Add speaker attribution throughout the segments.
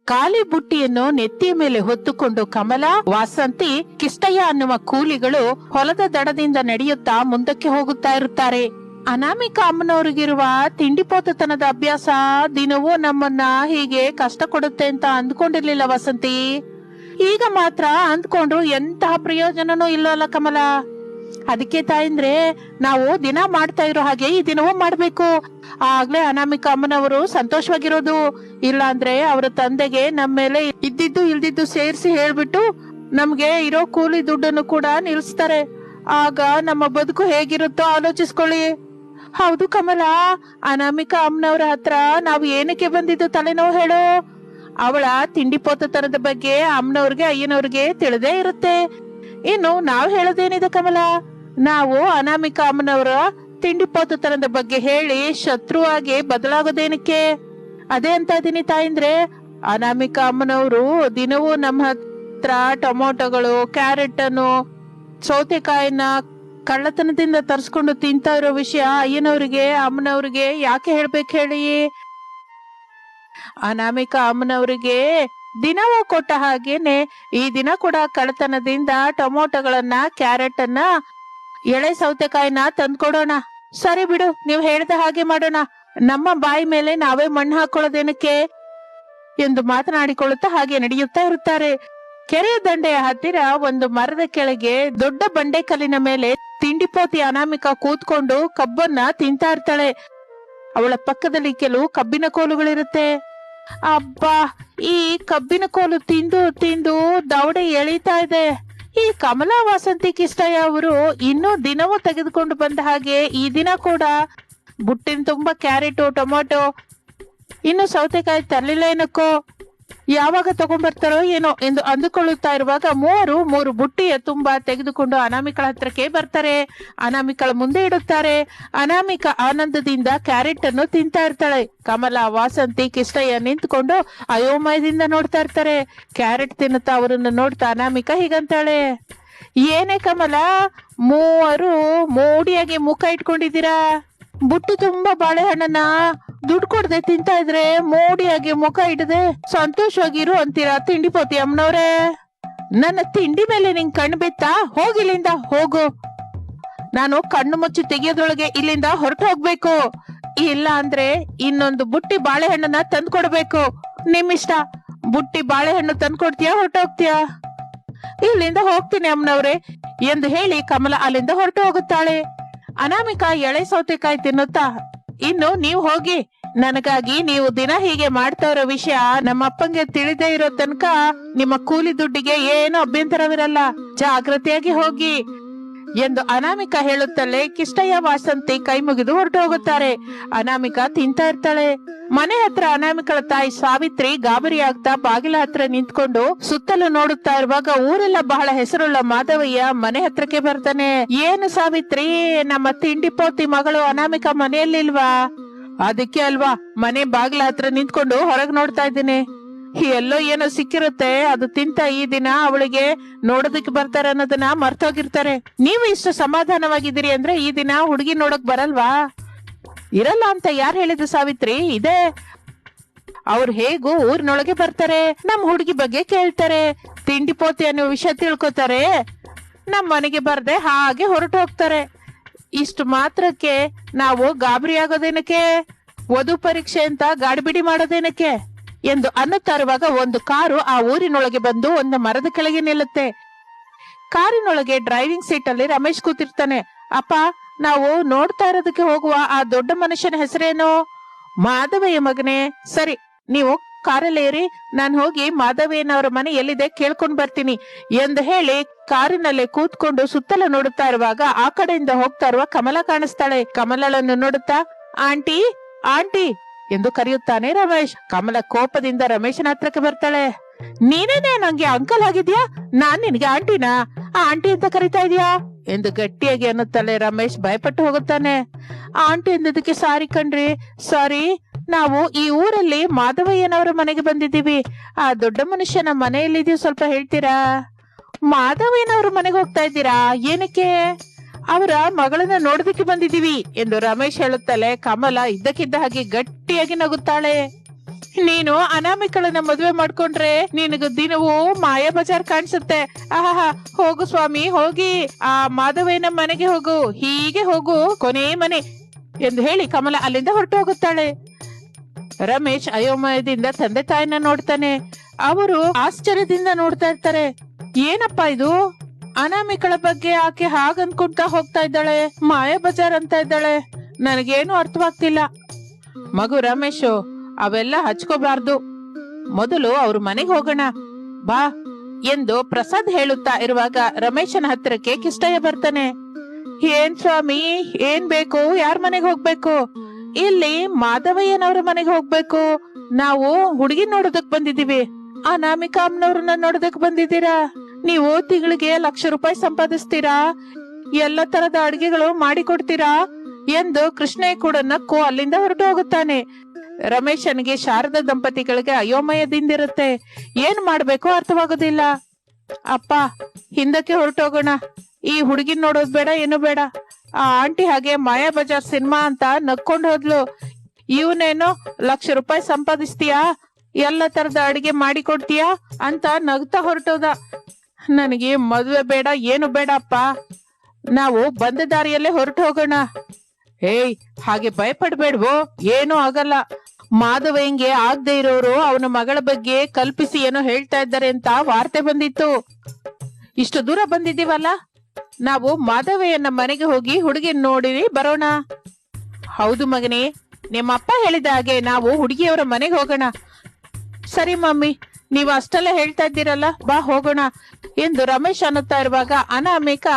Speaker 1: ಖಾಲಿ ಬುಟ್ಟಿಯನ್ನು ನೆತ್ತಿಯ ಮೇಲೆ ಹೊತ್ತುಕೊಂಡು ಕಮಲ, ವಾಸಂತಿ, ಕಿಷ್ಟಯ್ಯ ಅನ್ನುವ ಕೂಲಿಗಳು ಹೊಲದ ದಡದಿಂದ ನಡೆಯುತ್ತಾ ಮುಂದಕ್ಕೆ ಹೋಗುತ್ತಾ ಇರುತ್ತಾರೆ. ಅನಾಮಿಕಾ ಅಮ್ಮನವ್ರಿಗಿರುವ ತಿಂಡಿಪೋತತನದ ಅಭ್ಯಾಸ ದಿನವೂ ನಮ್ಮನ್ನ ಹೀಗೆ ಕಷ್ಟ ಕೊಡುತ್ತೆ ಅಂತ ಅಂದ್ಕೊಂಡಿರ್ಲಿಲ್ಲ ವಸಂತಿ. ಈಗ ಮಾತ್ರ ಅಂದ್ಕೊಂಡ್ರು ಎಂತಹ ಪ್ರಯೋಜನನೂ ಇಲ್ಲಲ್ಲ ಕಮಲ. ಅದಕ್ಕೆ ತಾಯಿಂದ್ರೆ ನಾವು ದಿನ ಮಾಡ್ತಾ ಇರೋ ಹಾಗೆ ಈ ದಿನವೂ ಮಾಡ್ಬೇಕು. ಆಗ್ಲೇ ಅನಾಮಿಕಾ ಅಮ್ಮನವರು ಸಂತೋಷವಾಗಿರೋದು. ಇಲ್ಲ ಅಂದ್ರೆ ಅವರ ತಂದೆಗೆ ನಮ್ಮ ಮೇಲೆ ಇದ್ದಿದ್ದು ಇಲ್ದಿದ್ದು ಸೇರಿಸಿ ಹೇಳ್ಬಿಟ್ಟು ನಮ್ಗೆ ಇರೋ ಕೂಲಿ ದುಡ್ಡನ್ನು ಕೂಡ ನಿಲ್ಲಿಸ್ತಾರೆ. ಆಗ ನಮ್ಮ ಬದುಕು ಹೇಗಿರುತ್ತೋ ಆಲೋಚಿಸ್ಕೊಳ್ಳಿ. ಹೌದು ಕಮಲ, ಅನಾಮಿಕಾ ಅಮ್ಮನವ್ರ ಹತ್ರ ನಾವು ಏನಕ್ಕೆ ಬಂದಿದ್ದು ತಲೆನೋವು ಹೇಳು. ಅವಳ ತಿಂಡಿಪೋತತನದ ಬಗ್ಗೆ ಅಮ್ಮನವ್ರಿಗೆ ಅಯ್ಯನವ್ರಿಗೆ ತಿಳಿದೇ ಇರುತ್ತೆ. ಇನ್ನು ನಾವ್ ಹೇಳೋದೇನಿದೆ ಕಮಲ, ನಾವು ಅನಾಮಿಕಾ ಅಮ್ಮನವರ ತಿಂಡಿಪೋತತನದ ಬಗ್ಗೆ ಹೇಳಿ ಶತ್ರುವಾಗಿ ಬದಲಾಗೋದೇನಕ್ಕೆ? ಅದೇ ಅಂತ ಇದೀನಿ ತಾಯಿಂದ್ರೆ. ಅನಾಮಿಕಾ ಅಮ್ಮನವರು ದಿನವೂ ನಮ್ಮ ಹತ್ರ ಟೊಮೊಟೊಗಳು, ಕ್ಯಾರೆಟ್ ಅನ್ನು, ಸೌತೆಕಾಯಿನ ಕಳ್ಳತನದಿಂದ ತರಿಸ್ಕೊಂಡು ತಿಂತ ಇರೋ ವಿಷಯ ಅಯ್ಯನವ್ರಿಗೆ ಅಮ್ಮನವ್ರಿಗೆ ಯಾಕೆ ಹೇಳ್ಬೇಕು ಹೇಳಿ? ಅನಾಮಿಕಾ ಅಮ್ಮನವ್ರಿಗೆ ದಿನವೂ ಕೊಟ್ಟ ಹಾಗೇನೆ ಈ ದಿನ ಕೂಡ ಕಳ್ಳತನದಿಂದ ಟೊಮೊಟೊಗಳನ್ನ, ಕ್ಯಾರೆಟ್ ಅನ್ನ, ಎಳೆ ಸೌತೆಕಾಯಿನ ತಂದ್ಕೊಡೋಣ. ಸರಿ ಬಿಡು, ನೀವ್ ಹೇಳ್ದ ಹಾಗೆ ಮಾಡೋಣ. ನಮ್ಮ ಬಾಯಿ ಮೇಲೆ ನಾವೇ ಮಣ್ಣು ಹಾಕೊಳ್ಳೋದೇನಕ್ಕೆ ಎಂದು ಮಾತನಾಡಿಕೊಳ್ಳುತ್ತಾ ಹಾಗೆ ನಡೆಯುತ್ತಾ ಇರುತ್ತಾರೆ. ಕೆರೆಯ ದಂಡೆಯ ಹತ್ತಿರ ಒಂದು ಮರದ ಕೆಳಗೆ ದೊಡ್ಡ ಬಂಡೆ ಕಲ್ಲಿನ ಮೇಲೆ ತಿಂಡಿಪೋತಿ ಅನಾಮಿಕಾ ಕೂತ್ಕೊಂಡು ಕಬ್ಬನ್ನ ತಿಂತಾ ಇರ್ತಾಳೆ. ಅವಳ ಪಕ್ಕದಲ್ಲಿ ಕೆಲವು ಕಬ್ಬಿನ ಕೋಲುಗಳಿರುತ್ತೆ. ಅಬ್ಬಾ, ಈ ಕಬ್ಬಿನ ಕೋಲು ತಿಂದು ತಿಂದು ದವಡೆ ಎಳೀತಾ ಇದೆ. ಈ ಕಮಲಾ, ವಾಸಂತಿ, ಕಿಷ್ಟಯ್ಯ ಅವರು ಇನ್ನೂ ದಿನವೂ ತೆಗೆದುಕೊಂಡು ಬಂದ ಹಾಗೆ ಈ ದಿನ ಕೂಡ ಬುಟ್ಟಿನ ತುಂಬಾ ಕ್ಯಾರೆಟು, ಟೊಮೊಟೊ, ಇನ್ನು ಸೌತೆಕಾಯಿ ತರಲಿಲ್ಲ ಏನಕ್ಕೋ. ಯಾವಾಗ ತಗೊಂಡ್ಬರ್ತಾರೋ ಏನೋ ಎಂದು ಅಂದುಕೊಳ್ಳುತ್ತಾ ಇರುವಾಗ ಮೂರು ಬುಟ್ಟಿಯ ತುಂಬಾ ತೆಗೆದುಕೊಂಡು ಅನಾಮಿಕಳ ಹತ್ರಕ್ಕೆ ಬರ್ತಾರೆ. ಅನಾಮಿಕಳ ಮುಂದೆ ಇಡುತ್ತಾರೆ. ಅನಾಮಿಕಾ ಆನಂದದಿಂದ ಕ್ಯಾರೆಟ್ ಅನ್ನು ತಿಂತಾ ಇರ್ತಾಳೆ. ಕಮಲಾ, ವಾಸಂತಿ, ಕಿಷ್ಟಯ್ಯ ನಿಂತ್ಕೊಂಡು ಅಯೋಮಯದಿಂದ ನೋಡ್ತಾ ಇರ್ತಾರೆ. ಕ್ಯಾರೆಟ್ ತಿನ್ನುತ್ತಾ ಅವರನ್ನು ನೋಡ್ತಾ ಅನಾಮಿಕಾ ಹೀಗಂತಾಳೆ, ಏನೇ ಕಮಲ, ಮೂವರು ಮೋಡಿಯಾಗಿ ಮುಖ ಇಟ್ಕೊಂಡಿದ್ದೀರಾ? ಬುಟ್ಟಿ ತುಂಬಾ ಬಾಳೆಹಣ್ಣನ್ನ ದುಡ್ಡು ಕೊಡದೆ ತಿಂತಾ ಇದ್ರೆ ಮೋಡಿಯಾಗಿ ಮುಖ ಇಡದೆ ಸಂತೋಷವಾಗಿರು ಅಂತೀರಾ ತಿಂಡಿಪೋತಿ ಅಮ್ಮನವ್ರೆ? ನನ್ನ ತಿಂಡಿ ಮೇಲೆ ನಿಂಗ್ ಕಣ್ಣು ಬಿತ್ತಾ? ಹೋಗಿಲ್ಲಿಂದ ಹೋಗು. ನಾನು ಕಣ್ಣು ಮುಚ್ಚಿ ತೆಗೆಯೋದ್ರೊಳಗೆ ಇಲ್ಲಿಂದ ಹೊರಟು ಹೋಗ್ಬೇಕು. ಇಲ್ಲ ಅಂದ್ರೆ ಇನ್ನೊಂದು ಬುಟ್ಟಿ ಬಾಳೆಹಣ್ಣನ್ನ ತಂದ್ಕೊಡ್ಬೇಕು. ನಿಮ್ಮಿಷ್ಟ. ಬುಟ್ಟಿ ಬಾಳೆಹಣ್ಣು ತಂದ್ಕೊಡ್ತೀಯಾ, ಹೊರಟೋಗ್ತೀಯಾ? ಇಲ್ಲಿಂದ ಹೋಗ್ತೀನಿ ಅಮ್ಮನವ್ರೆ ಎಂದು ಹೇಳಿ ಕಮಲ ಅಲ್ಲಿಂದ ಹೊರಟು ಹೋಗುತ್ತಾಳೆ. ಅನಾಮಿಕಾ ಎಳೆ ಸೌತೆಕಾಯಿ ತಿನ್ನುತ್ತಾ, ಇನ್ನು ನೀವು ಹೋಗಿ, ನನಗಾಗಿ ನೀವು ದಿನ ಹೀಗೆ ಮಾಡ್ತಾ ಇರೋ ವಿಷಯ ನಮ್ಮ ಅಪ್ಪಂಗೆ ತಿಳಿದೇ ಇರೋ ತನಕ ನಿಮ್ಮ ಕೂಲಿ ದುಡ್ಡಿಗೆ ಏನು ಅಭ್ಯಂತರವಿರಲ್ಲ. ಜಾಗ್ರತೆಯಾಗಿ ಹೋಗಿ ಎಂದು ಅನಾಮಿಕಾ ಹೇಳುತ್ತಲೇ ಕಿಷ್ಟಯ್ಯ, ವಾಸಂತಿ ಕೈ ಮುಗಿದು ಹೊರಟು ಹೋಗುತ್ತಾರೆ. ಅನಾಮಿಕಾ ತಿಂತಾ ಇರ್ತಾಳೆ. ಮನೆ ಹತ್ರ ಅನಾಮಿಕಳ ತಾಯಿ ಸಾವಿತ್ರಿ ಗಾಬರಿ ಆಗ್ತಾ ಬಾಗಿಲ ಹತ್ರ ನಿಂತ್ಕೊಂಡು ಸುತ್ತಲೂ ನೋಡುತ್ತಾ ಇರುವಾಗ ಊರೆಲ್ಲ ಬಹಳ ಹೆಸರುಳ್ಳ ಮಾಧವಯ್ಯ ಮನೆ ಹತ್ರಕ್ಕೆ ಬರ್ತಾನೆ. ಏನು ಸಾವಿತ್ರಿ, ನಮ್ಮ ತಿಂಡಿಪೋತಿ ಮಗಳು ಅನಾಮಿಕಾ ಮನೆಯಲ್ಲಿಲ್ವಾ? ಅದಕ್ಕೆ ಅಲ್ವಾ ಮನೆ ಬಾಗಿಲ ಹತ್ರ ನಿಂತ್ಕೊಂಡು ಹೊರಗ್ ನೋಡ್ತಾ ಇದ್ದೀನಿ. ಎಲ್ಲೋ ಏನೋ ಸಿಕ್ಕಿರುತ್ತೆ, ಅದು ತಿಂತ ಈ ದಿನ ಅವಳಿಗೆ ನೋಡೋದಕ್ಕೆ ಬರ್ತಾರೆ ಅನ್ನೋದನ್ನ ಮರ್ತೋಗಿರ್ತಾರೆ. ನೀವು ಇಷ್ಟು ಸಮಾಧಾನವಾಗಿದ್ದೀರಿ ಅಂದ್ರೆ ಈ ದಿನ ಹುಡುಗಿ ನೋಡಕ್ ಬರಲ್ವಾ? ಇರಲ್ಲ ಅಂತ ಯಾರು ಹೇಳಿದ್ರು ಸಾವಿತ್ರಿ? ಇದೆ. ಅವ್ರು ಹೇಗೂ ಊರಿನೊಳಗೆ ಬರ್ತಾರೆ, ನಮ್ ಹುಡುಗಿ ಬಗ್ಗೆ ಕೇಳ್ತಾರೆ, ತಿಂಡಿಪೋತಿ ಅನ್ನೋ ವಿಷಯ ತಿಳ್ಕೊತಾರೆ, ನಮ್ ಮನೆಗೆ ಬರ್ದೆ ಹಾಗೆ ಹೊರಟು ಹೋಗ್ತಾರೆ. ಇಷ್ಟು ಮಾತ್ರಕ್ಕೆ ನಾವು ಗಾಬರಿ ಆಗೋದೇನಕ್ಕೆ? ವಧು ಪರೀಕ್ಷೆ ಅಂತ ಗಾಡಿಬಿಡಿ ಮಾಡೋದೇನಕ್ಕೆ ಎಂದು ಅನ್ನುತ್ತಾ ಇರುವಾಗ ಒಂದು ಕಾರು ಆ ಊರಿನೊಳಗೆ ಬಂದು ಒಂದು ಮರದ ಕೆಳಗೆ ನಿಲ್ಲುತ್ತೆ. ಕಾರಿನೊಳಗೆ ಡ್ರೈವಿಂಗ್ ಸೀಟ್ ಅಲ್ಲಿ ರಮೇಶ್ ಕೂತಿರ್ತಾನೆ. ಅಪ್ಪ, ನಾವು ನೋಡ್ತಾ ಇರೋದಕ್ಕೆ ಹೋಗುವ ಆ ದೊಡ್ಡ ಮನುಷ್ಯನ ಹೆಸರೇನು? ಮಾಧವಯ್ಯ ಮಗನೇ. ಸರಿ, ನೀವು ಕಾರಲ್ಲೇರಿ, ನಾನು ಹೋಗಿ ಮಾಧವಯ್ಯನವರ ಮನೆ ಎಲ್ಲಿದೆ ಕೇಳ್ಕೊಂಡ್ ಬರ್ತೀನಿ ಎಂದು ಹೇಳಿ ಕಾರಿನಲ್ಲೇ ಕೂತ್ಕೊಂಡು ಸುತ್ತಲೂ ನೋಡುತ್ತಾ ಇರುವಾಗ ಆ ಕಡೆಯಿಂದ ಹೋಗ್ತಾ ಇರುವ ಕಮಲ ಕಾಣಿಸ್ತಾಳೆ. ಕಮಲಳನ್ನು ನೋಡುತ್ತಾ, ಆಂಟಿ ಆಂಟಿ ಎಂದು ಕರೆಯುತ್ತಾನೆ ರಮೇಶ್. ಕಮಲ ಕೋಪದಿಂದ ರಮೇಶನ ಹತ್ರಕ್ಕೆ ಬರ್ತಾಳೆ. ನೀನೇನೆ ನಂಗೆ ಅಂಕಲ್ ಆಗಿದ್ಯಾ? ನಾನ್ ನಿನ್ಗೆ ಆಂಟಿನಾ? ಆ ಆಂಟಿ ಅಂತ ಕರಿತಾ ಇದೀಯಾ ಎಂದು ಗಟ್ಟಿಯಾಗಿ ಅನ್ನುತ್ತಾಳೆ. ರಮೇಶ್ ಭಯಪಟ್ಟು ಹೋಗುತ್ತಾನೆ. ಆಂಟಿ ಎಂದದಕ್ಕೆ ಸಾರಿ ಕಣ್ರಿ, ಸಾರಿ. ನಾವು ಈ ಊರಲ್ಲಿ ಮಾಧವಯ್ಯನವರ ಮನೆಗೆ ಬಂದಿದ್ದೀವಿ. ಆ ದೊಡ್ಡ ಮನುಷ್ಯನ ಮನೆಯಲ್ಲಿದೀವಿ, ಸ್ವಲ್ಪ ಹೇಳ್ತೀರಾ? ಮಾಧವಯ್ಯನವ್ರ ಮನೆಗೆ ಹೋಗ್ತಾ ಇದ್ದೀರಾ? ಏನಕ್ಕೆ? ಅವರ ಮಗಳನ್ನ ನೋಡೋದಕ್ಕೆ ಬಂದಿದ್ದೀವಿ ಎಂದು ರಮೇಶ್ ಹೇಳುತ್ತಲೇ ಕಮಲ ಇದ್ದಕ್ಕಿದ್ದ ಹಾಗೆ ಗಟ್ಟಿಯಾಗಿ ನಗುತ್ತಾಳೆ. ನೀನು ಅನಾಮಿಕಳನ್ನ ಮದುವೆ ಮಾಡ್ಕೊಂಡ್ರೆ ನಿನಗ ದಿನವೂ ಮಾಯಾ ಬಜಾರ್ ಕಾಣಿಸುತ್ತೆ. ಆಹಾ, ಹೋಗು ಸ್ವಾಮಿ ಹೋಗಿ, ಆ ಮಾಧವಯ್ಯನ ಮನೆಗೆ ಹೋಗು, ಹೀಗೆ ಹೋಗು, ಕೊನೆ ಮನೆ ಎಂದು ಹೇಳಿ ಕಮಲ ಅಲ್ಲಿಂದ ಹೊರಟು ಹೋಗುತ್ತಾಳೆ. ರಮೇಶ್ ಅಯೋಮಯದಿಂದ ತಂದೆ ತಾಯಿನ ನೋಡ್ತಾನೆ. ಅವರು ಆಶ್ಚರ್ಯದಿಂದ ನೋಡ್ತಾ ಇರ್ತಾರೆ. ಏನಪ್ಪಾ ಇದು, ಅನಾಮಿಕಳ ಬಗ್ಗೆ ಆಕೆ ಹಾಗನ್ಕೊಂತ ಹೋಗ್ತಾ ಇದ್ದಾಳೆ, ಮಾಯಾ ಬಜಾರ್ ಅಂತ ಇದ್ದಾಳೆ, ನನಗೇನು ಅರ್ಥವಾಗ್ತಿಲ್ಲ. ಮಗು ರಮೇಶು, ಅವೆಲ್ಲ ಹಚ್ಕೋಬಾರ್ದು, ಮೊದಲು ಅವ್ರ ಮನೆಗೆ ಹೋಗೋಣ ಬಾ ಎಂದು ಪ್ರಸಾದ್ ಹೇಳುತ್ತಾ ಇರುವಾಗ ರಮೇಶನ ಹತ್ತಿರಕ್ಕೆ ಕಿಷ್ಟಯ್ಯ ಬರ್ತಾನೆ. ಏನ್ ಸ್ವಾಮಿ, ಏನ್ ಬೇಕು, ಯಾರ ಮನೆಗೆ ಹೋಗ್ಬೇಕು? ಇಲ್ಲಿ ಮಾಧವಯ್ಯನವ್ರ ಮನೆಗೆ ಹೋಗ್ಬೇಕು. ನಾವು ಹುಡುಗಿ ನೋಡೋದಕ್ ಬಂದಿದೀವಿ. ಅನಾಮಿಕಾ ಅಮ್ಮನವ್ರನ್ನ ನೋಡೋದಕ್ ಬಂದಿದ್ದೀರಾ? ನೀವು ತಿಂಗಳಿಗೆ ₹1,00,000 ಸಂಪಾದಿಸ್ತೀರಾ, ಎಲ್ಲ ತರದ ಅಡಿಗೆಗಳು ಮಾಡಿಕೊಡ್ತೀರಾ ಎಂದು ಕೃಷ್ಣಯ್ಯ ಕೂಡ ನಕ್ಕು ಅಲ್ಲಿಂದ ಹೊರಟು ಹೋಗುತ್ತಾನೆ. ರಮೇಶನ್ಗೆ ಶಾರದಾ ದಂಪತಿಗಳಿಗೆ ಅಯೋಮಯದಿಂದಿರುತ್ತೆ. ಏನ್ ಮಾಡ್ಬೇಕು ಅರ್ಥವಾಗೋದಿಲ್ಲ. ಅಪ್ಪ, ಹಿಂದಕ್ಕೆ ಹೊರಟೋಗೋಣ, ಈ ಹುಡುಗಿನ್ ನೋಡೋದ್ ಬೇಡ, ಏನು ಬೇಡ. ಆ ಆಂಟಿ ಹಾಗೆ ಮಾಯಾ ಬಜಾರ್ ಸಿನಿಮಾ ಅಂತ ನಕ್ಕೊಂಡ್ ಹೋದ್ಲು. ಇವನೇನೋ ₹1,00,000 ಸಂಪಾದಿಸ್ತೀಯಾ, ಎಲ್ಲ ತರದ ಅಡಿಗೆ ಮಾಡಿಕೊಡ್ತೀಯಾ ಅಂತ ನಗ್ತಾ ಹೊರಟೋದ. ನನಗೆ ಮದುವೆ ಬೇಡ, ಏನು ಬೇಡ ಅಪ್ಪ, ನಾವು ಬಂದ ದಾರಿಯಲ್ಲೇ ಹೊರಟು ಹೋಗೋಣ. ಏಯ್, ಹಾಗೆ ಭಯಪಡ್ಬೇಡ್ವೋ, ಏನೂ ಆಗಲ್ಲ. ಮಾಧವಯ್ಯಂಗೆ ಆಗದೆ ಇರೋರು ಅವನ ಮಗಳ ಬಗ್ಗೆ ಕಲ್ಪಿಸಿ ಏನೋ ಹೇಳ್ತಾ ಇದ್ದಾರೆ ಅಂತ ವಾರ್ತೆ ಬಂದಿತ್ತು. ಇಷ್ಟು ದೂರ ಬಂದಿದ್ದೀವಲ್ಲ, ನಾವು ಮಾಧವಯ್ಯನ ಮನೆಗೆ ಹೋಗಿ ಹುಡುಗಿ ನೋಡಿ ಬರೋಣ. ಹೌದು ಮಗನೇ, ನಿಮ್ಮಪ್ಪ ಹೇಳಿದ ಹಾಗೆ ನಾವು ಹುಡುಗಿಯವರ ಮನೆಗೆ ಹೋಗೋಣ. ಸರಿ ಮಮ್ಮಿ, ನೀವು ಅಷ್ಟೆಲ್ಲ ಹೇಳ್ತಾ ಇದ್ದೀರಲ್ಲ, ಬಾ ಹೋಗೋಣ ಎಂದು ರಮೇಶ್ ಅನ್ನುತ್ತಾ ಇರುವಾಗ ಅನಾಮಿಕಾ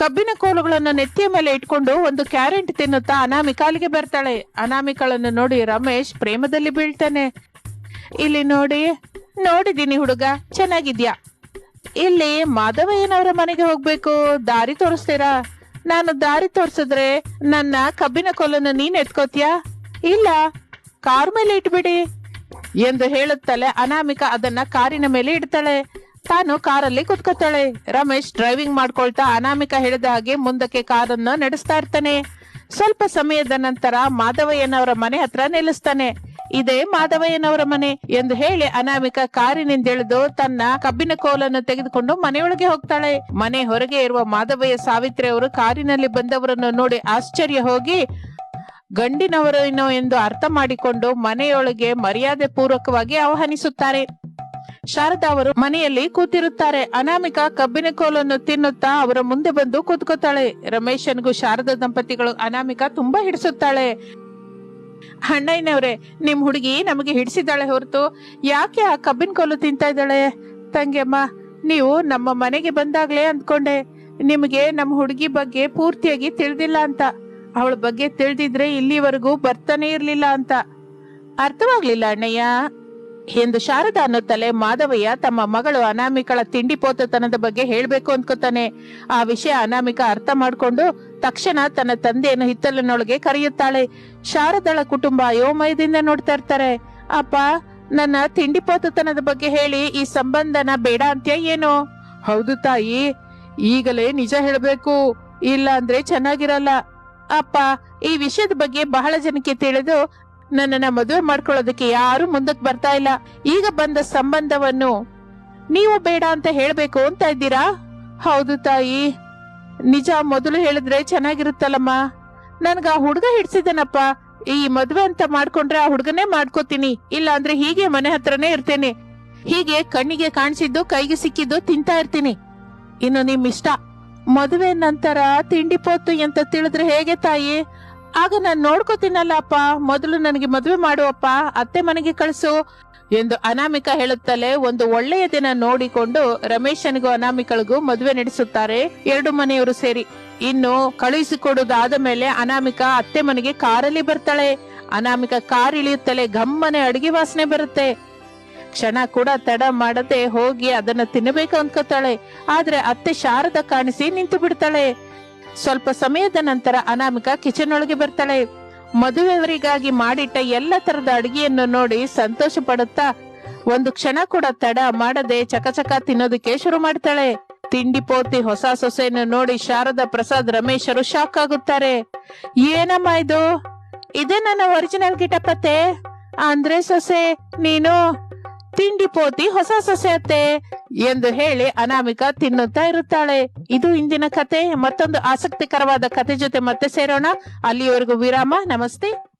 Speaker 1: ಕಬ್ಬಿನ ಕೋಲುಗಳನ್ನು ನೆತ್ತಿಯ ಮೇಲೆ ಇಟ್ಕೊಂಡು ಒಂದು ಕ್ಯಾರೆಟ್ ತಿನ್ನುತ್ತಾ ಅನಾಮಿಕಾ ಅಲ್ಲಿಗೆ ಬರ್ತಾಳೆ. ಅನಾಮಿಕಳನ್ನು ನೋಡಿ ರಮೇಶ್ ಪ್ರೇಮದಲ್ಲಿ ಬೀಳ್ತಾನೆ. ಇಲ್ಲಿ ನೋಡಿದೀನಿ ಹುಡುಗ, ಚೆನ್ನಾಗಿದ್ಯಾ? ಇಲ್ಲಿ ಮಾಧವಯ್ಯನವರ ಮನೆಗೆ ಹೋಗ್ಬೇಕು, ದಾರಿ ತೋರಿಸ್ತೀರಾ? ನಾನು ದಾರಿ ತೋರ್ಸಿದ್ರೆ ನನ್ನ ಕಬ್ಬಿನ ಕೋಲನ್ನು ನೀನ್ ಎತ್ಕೋತೀಯಾ? ಇಲ್ಲ, ಕಾರ್ ಮೇಲೆ ಇಟ್ಬಿಡಿ ಎಂದು ಹೇಳುತ್ತಲೇ ಅನಾಮಿಕಾ ಅದನ್ನ ಕಾರಿನ ಮೇಲೆ ಇಡ್ತಾಳೆ. ತಾನು ಕಾರಲ್ಲಿ ಕುತ್ಕೋತಾಳೆ. ರಮೇಶ್ ಡ್ರೈವಿಂಗ್ ಮಾಡ್ಕೊಳ್ತಾ ಅನಾಮಿಕಾ ಹೇಳಿದ ಹಾಗೆ ಮುಂದಕ್ಕೆ ಕಾರನ್ನ ನಡೆಸ್ತಾ ಇರ್ತಾನೆ. ಸ್ವಲ್ಪ ಸಮಯದ ನಂತರ ಮಾಧವಯ್ಯನವರ ಮನೆ ಹತ್ರ ನಿಲ್ಲಿಸ್ತಾನೆ. ಇದೇ ಮಾಧವಯ್ಯನವರ ಮನೆ ಎಂದು ಹೇಳಿ ಅನಾಮಿಕಾ ಕಾರಿನಿಂದಿಳಿದು ತನ್ನ ಕಬ್ಬಿನ ಕೋಲನ್ನು ತೆಗೆದುಕೊಂಡು ಮನೆಯೊಳಗೆ ಹೋಗ್ತಾಳೆ. ಮನೆ ಹೊರಗೆ ಇರುವ ಮಾಧವಯ್ಯ ಸಾವಿತ್ರಿ ಅವರು ಕಾರಿನಲ್ಲಿ ಬಂದವರನ್ನು ನೋಡಿ ಆಶ್ಚರ್ಯ ಹೋಗಿ ಗಂಡಿನವರೇನೋ ಎಂದು ಅರ್ಥ ಮಾಡಿಕೊಂಡು ಮನೆಯೊಳಗೆ ಮರ್ಯಾದೆ ಪೂರ್ವಕವಾಗಿ ಆಹ್ವಾನಿಸುತ್ತಾರೆ. ಶಾರದಾ ಅವರು ಮನೆಯಲ್ಲಿ ಕೂತಿರುತ್ತಾರೆ. ಅನಾಮಿಕಾ ಕಬ್ಬಿನ ಕೋಲನ್ನು ತಿನ್ನುತ್ತಾ ಅವರ ಮುಂದೆ ಬಂದು ಕೂತ್ಕೋತಾಳೆ. ರಮೇಶನ್ಗೂ ಶಾರದಾ ದಂಪತಿಗಳು ಅನಾಮಿಕಾ ತುಂಬಾ ಹಿಡಿಸುತ್ತಾಳೆ. ಅಣ್ಣಯ್ಯನವ್ರೆ, ನಿಮ್ ಹುಡುಗಿ ನಮಗೆ ಹಿಡಿಸಿದ್ದಾಳೆ ಹೊರತು ಯಾಕೆ ಆ ಕಬ್ಬಿನ ಕೋಲು ತಿಂತಾ ಇದ್ದಾಳೆ? ತಂಗಿಯಮ್ಮ, ನೀವು ನಮ್ಮ ಮನೆಗೆ ಬಂದಾಗ್ಲೇ ಅಂದ್ಕೊಂಡೆ ನಿಮಗೆ ನಮ್ಮ ಹುಡುಗಿ ಬಗ್ಗೆ ಪೂರ್ತಿಯಾಗಿ ತಿಳಿದಿಲ್ಲ ಅಂತ. ಅವಳ ಬಗ್ಗೆ ತಿಳಿದಿದ್ರೆ ಇಲ್ಲಿವರೆಗೂ ಬರ್ತಾನೆ ಇರ್ಲಿಲ್ಲ ಅಂತ. ಅರ್ಥವಾಗ್ಲಿಲ್ಲ ಅಣ್ಣಯ್ಯ ಎಂದು ಶಾರದಾ ಅನ್ನುತ್ತಲೇ ಮಾಧವಯ್ಯ ತಮ್ಮ ಮಗಳು ಅನಾಮಿಕಳ ತಿಂಡಿ ಪೋತತನದ ಬಗ್ಗೆ ಹೇಳ್ಬೇಕು ಅನ್ಕೋತಾನೆ. ಆ ವಿಷಯ ಅನಾಮಿಕಾ ಅರ್ಥ ಮಾಡ್ಕೊಂಡು ತಕ್ಷಣ ತನ್ನ ತಂದೆಯನ್ನು ಹಿತ್ತಲಿನೊಳಗೆ ಕರೆಯುತ್ತಾಳೆ. ಶಾರದಳ ಕುಟುಂಬ ಅಯೋಮಯದಿಂದ ನೋಡ್ತಾ ಇರ್ತಾರೆ. ಅಪ್ಪ, ನನ್ನ ತಿಂಡಿ ಪೋತತನದ ಬಗ್ಗೆ ಹೇಳಿ ಈ ಸಂಬಂಧನ ಬೇಡ ಅಂತ್ಯ ಏನು? ಹೌದು ತಾಯಿ, ಈಗಲೇ ನಿಜ ಹೇಳ್ಬೇಕು, ಇಲ್ಲ ಅಂದ್ರೆ ಚೆನ್ನಾಗಿರಲ್ಲ. ಅಪ್ಪ, ಈ ವಿಷಯದ ಬಗ್ಗೆ ಬಹಳ ಜನಕ್ಕೆ ತಿಳಿದು ನನ್ನನ್ನ ಮದುವೆ ಮಾಡ್ಕೊಳ್ಳೋದಕ್ಕೆ ಯಾರು ಮುಂದಕ್ಕೆ ಬರ್ತಾ ಇಲ್ಲ. ಈಗ ಬಂದ ಸಂಬಂಧವನ್ನು ನೀವು ಬೇಡ ಅಂತ ಹೇಳ್ಬೇಕು ಅಂತ ಇದ್ದೀರಾ? ಹೌದು ತಾಯಿ, ನಿಜ ಮೊದಲು ಹೇಳಿದ್ರೆ ಚೆನ್ನಾಗಿರುತ್ತಲ್ಲಮ್ಮ. ನನ್ಗ ಆ ಹುಡುಗ ಹಿಡ್ಸಿದನಪ್ಪ. ಈ ಮದುವೆ ಅಂತ ಮಾಡ್ಕೊಂಡ್ರೆ ಆ ಹುಡುಗನೇ ಮಾಡ್ಕೋತೀನಿ, ಇಲ್ಲ ಅಂದ್ರೆ ಹೀಗೆ ಮನೆ ಹತ್ರನೇ ಇರ್ತೇನೆ. ಹೀಗೆ ಕಣ್ಣಿಗೆ ಕಾಣಿಸಿದ್ದು ಕೈಗೆ ಸಿಕ್ಕಿದ್ದು ತಿಂತಾ ಇರ್ತೀನಿ. ಇನ್ನು ನಿಮ್ ಇಷ್ಟ. ಮದುವೆ ನಂತರ ತಿಂಡಿ ಪೋತು ಅಂತ ತಿಳಿದ್ರೆ ಹೇಗೆ ತಾಯಿ? ಆಗ ನಾನ್ ನೋಡ್ಕೋತೀನಲ್ಲ ಅಪ್ಪ. ಮೊದಲು ನನಗೆ ಮದುವೆ ಮಾಡುವಪ್ಪ, ಅತ್ತೆ ಮನೆಗೆ ಕಳಿಸು ಎಂದು ಅನಾಮಿಕಾ ಹೇಳುತ್ತಲೇ ಒಂದು ಒಳ್ಳೆಯ ದಿನ ನೋಡಿಕೊಂಡು ರಮೇಶನಿಗೂ ಅನಾಮಿಕಳಿಗೂ ಮದುವೆ ನಡೆಸುತ್ತಾರೆ ಎರಡು ಮನೆಯವರು ಸೇರಿ. ಇನ್ನು ಕಳುಹಿಸಿಕೊಡುವುದಾದ ಮೇಲೆ ಅನಾಮಿಕಾ ಅತ್ತೆ ಮನೆಗೆ ಕಾರಲ್ಲಿ ಬರ್ತಾಳೆ. ಅನಾಮಿಕಾ ಕಾರ್ ಇಳಿಯುತ್ತಲೇ ಗಮ್ಮನೆ ಅಡಿಗೆ ವಾಸನೆ ಬರುತ್ತೆ. ಕ್ಷಣ ಕೂಡ ತಡ ಮಾಡದೆ ಹೋಗಿ ಅದನ್ನ ತಿನ್ನಬೇಕು ಅನ್ಕೋತಾಳೆ. ಆದ್ರೆ ಅತ್ತೆ ಶಾರದಾ ಕಾಣಿಸಿ ನಿಂತು ಬಿಡ್ತಾಳೆ. ಸ್ವಲ್ಪ ಸಮಯದ ನಂತರ ಅನಾಮಿಕಾ ಕಿಚನ್ ಒಳಗೆ ಬರ್ತಾಳೆ. ಮದುವೆಯವರಿಗಾಗಿ ಮಾಡಿಟ್ಟ ಎಲ್ಲ ತರದ ಅಡಿಗೆಯನ್ನು ನೋಡಿ ಸಂತೋಷ ಪಡುತ್ತಾ ಒಂದು ಕ್ಷಣ ಕೂಡ ತಡ ಮಾಡದೆ ಚಕಚಕ ತಿನ್ನೋದಕ್ಕೆ ಶುರು ಮಾಡ್ತಾಳೆ. ತಿಂಡಿ ಪೋತಿ ಹೊಸ ಸೊಸೆಯನ್ನು ನೋಡಿ ಶಾರದಾ, ಪ್ರಸಾದ್, ರಮೇಶರು ಶಾಕ್ ಆಗುತ್ತಾರೆ. ಏನಮ್ಮ ಇದು? ಇದೇ ನನ್ನ ಒರಿಜಿನಲ್ ಗಿಟಪತ್ತೆ. ಅಂದ್ರೆ ಸೊಸೆ ನೀನು ತಿಂಡಿ ಪೋತಿ ಹೊಸ ಸೊಸೆ ಅತ್ತೆ ಎಂದು ಹೇಳಿ ಅನಾಮಿಕಾ ತಿನ್ನುತ್ತಾ ಇರುತ್ತಾಳೆ. ಇದು ಇಂದಿನ ಕತೆ. ಮತ್ತೊಂದು ಆಸಕ್ತಿಕರವಾದ ಕತೆ ಜೊತೆ ಮತ್ತೆ ಸೇರೋಣ. ಅಲ್ಲಿಯವರೆಗೂ ವಿರಾಮ. ನಮಸ್ತೆ.